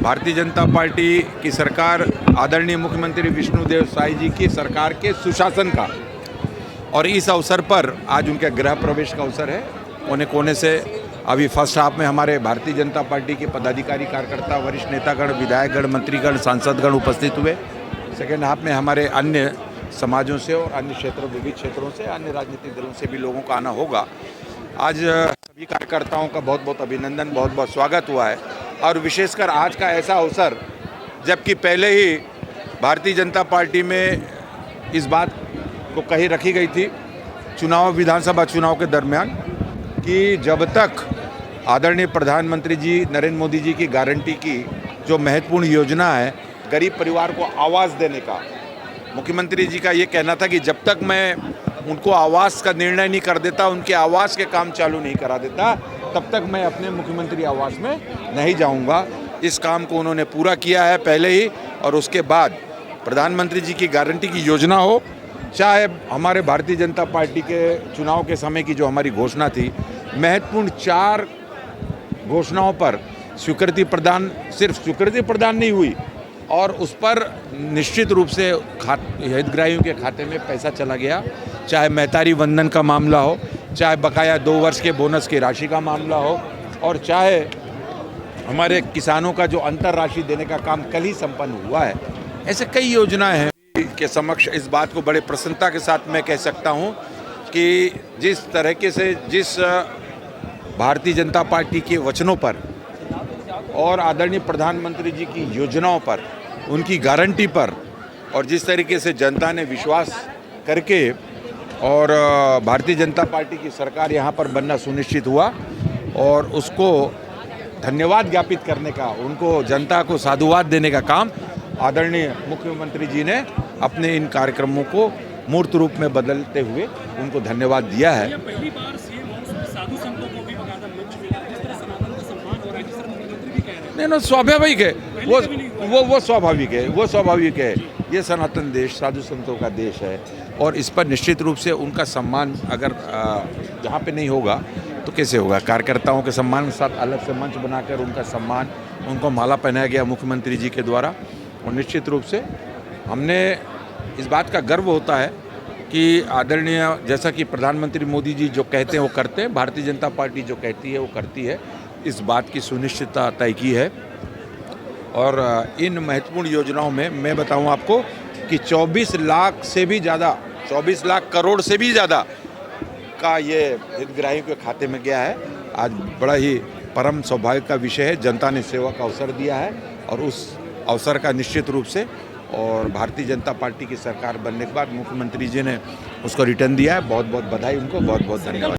Bharatiya Janata party की सरकार आदरणीय मुख्यमंत्री विष्णुदेव साई जी की सरकार के सुशासन का और इस अवसर पर आज उनके गृह प्रवेश का अवसर है। कोने कोने से अभी फर्स्ट हाफ में हमारे भारतीय जनता पार्टी के पदाधिकारी, कार्यकर्ता, वरिष्ठ नेतागण, विधायकगण, मंत्रीगण, सांसदगण उपस्थित हुए। सेकेंड हाफ में हमारे अन्य समाजों से और अन्य क्षेत्रों, विविध क्षेत्रों से, अन्य राजनीतिक दलों से भी लोगों का आना होगा। आज सभी कार्यकर्ताओं का बहुत बहुत अभिनंदन, बहुत बहुत स्वागत हुआ है। और विशेषकर आज का ऐसा अवसर, जबकि पहले ही भारतीय जनता पार्टी में इस बात को कही रखी गई थी विधानसभा चुनाव के दरमियान कि जब तक आदरणीय प्रधानमंत्री जी नरेंद्र मोदी जी की गारंटी की जो महत्वपूर्ण योजना है गरीब परिवार को आवास देने का, मुख्यमंत्री जी का ये कहना था कि जब तक मैं उनको आवास का निर्णय नहीं कर देता, उनके आवास के काम चालू नहीं करा देता, तब तक मैं अपने मुख्यमंत्री आवास में नहीं जाऊंगा। इस काम को उन्होंने पूरा किया है पहले ही, और उसके बाद प्रधानमंत्री जी की गारंटी की योजना हो, चाहे हमारे भारतीय जनता पार्टी के चुनाव के समय की जो हमारी घोषणा थी, महत्वपूर्ण 4 घोषणाओं पर स्वीकृति प्रदान, सिर्फ स्वीकृति प्रदान नहीं हुई और उस पर निश्चित रूप से हितग्राहियों के खाते में पैसा चला गया। चाहे महतारी वंदन का मामला हो, चाहे बकाया 2 वर्ष के बोनस की राशि का मामला हो, और चाहे हमारे किसानों का जो अंतर राशि देने का काम कल ही संपन्न हुआ है। ऐसे कई योजनाएं हैं के समक्ष इस बात को बड़े प्रसन्नता के साथ मैं कह सकता हूं कि जिस तरीके से, जिस भारतीय जनता पार्टी के वचनों पर और आदरणीय प्रधानमंत्री जी की योजनाओं पर, उनकी गारंटी पर, और जिस तरीके से जनता ने विश्वास करके और भारतीय जनता पार्टी की सरकार यहाँ पर बनना सुनिश्चित हुआ, और उसको धन्यवाद ज्ञापित करने का, उनको जनता को साधुवाद देने का काम आदरणीय मुख्यमंत्री जी ने अपने इन कार्यक्रमों को मूर्त रूप में बदलते हुए उनको धन्यवाद दिया है। पहली बार सीएम साधु संतों को भी बकायदा मंच मिला, जिस तरह सनातन का सम्मान हो रहा है, जिस तरह मुख्यमंत्री भी कह रहे हैं। नहीं, स्वाभाविक है, वो स्वाभाविक है, वो स्वाभाविक है। ये सनातन देश साधु संतों का देश है, और इस पर निश्चित रूप से उनका सम्मान अगर जहाँ पे नहीं होगा तो कैसे होगा। कार्यकर्ताओं के सम्मान के साथ अलग से मंच बनाकर उनका सम्मान, उनको माला पहनाया गया मुख्यमंत्री जी के द्वारा, और निश्चित रूप से हमने इस बात का गर्व होता है कि आदरणीय, जैसा कि प्रधानमंत्री मोदी जी जो कहते हैं वो करते हैं, भारतीय जनता पार्टी जो कहती है वो करती है। इस बात की सुनिश्चितता तय की है, और इन महत्वपूर्ण योजनाओं में मैं बताऊं आपको कि 24 लाख से भी ज़्यादा, 24 लाख करोड़ से भी ज़्यादा का ये हितग्राहियों के खाते में गया है। आज बड़ा ही परम सौभाग्य का विषय है, जनता ने सेवा का अवसर दिया है, और उस अवसर का निश्चित रूप से, और भारतीय जनता पार्टी की सरकार बनने के बाद मुख्यमंत्री जी ने उसको रिटर्न दिया है। बहुत बहुत बधाई उनको, बहुत बहुत धन्यवाद।